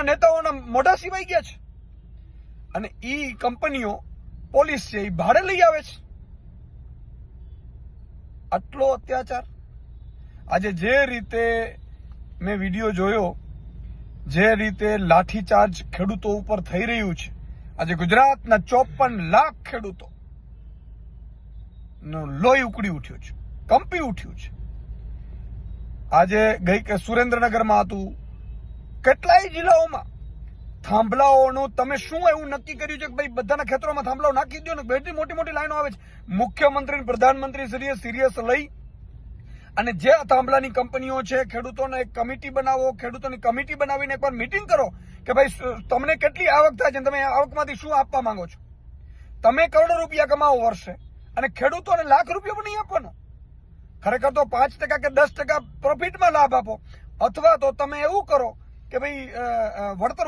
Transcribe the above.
ખેડૂતોના નેતાઓના મોઢા સિવાય ગયા છે અને ઈ કંપનીઓ પોલીસ છે એ ભાડે લઈ આવે છે. આટલો અત્યાચાર. આજે જે રીતે મેં વિડીયો જોયો, જે રીતે લાઠીચાર્જ ખેડૂતો ઉપર થઈ રહ્યું છે, આજે ગુજરાતના 54 લાખ ખેડૂતો નું લોહી ઉકળી ઉઠ્યું છે, કંપી ઉઠ્યું છે. આજે ગઈ સુરેન્દ્રનગરમાં હતું, કેટલાય જિલ્લાઓમાં થાંભલાઓનું તમે શું એવું નક્કી કર્યું છે કે ભાઈ બધાના ખેતરોમાં થાંભલાઓ નાખી દો ને? બેટી મોટી મોટી લાઈનો આવે છે. મુખ્યમંત્રી પ્રધાનમંત્રી શ્રીએ સિરિયસ લઈ અને જે થાંભલાની કંપનીઓ છે, ખેડૂતોને એક કમિટી બનાવો, ખેડૂતોની કમિટી બનાવીને એકવાર મીટિંગ કરો કે ભાઈ તમને કેટલી આવક થાય છે, તમે આવકમાંથી શું આપવા માંગો છો? તમે કરોડો રૂપિયા કમાવો વર્ષે અને ખેડૂતોને લાખ રૂપિયા પણ નહીં આપવાનો. ખરેખર તો 5% કે 10% પ્રોફિટમાં લાભ આપો, અથવા તો તમે એવું કરો કે ભાઈ વળતર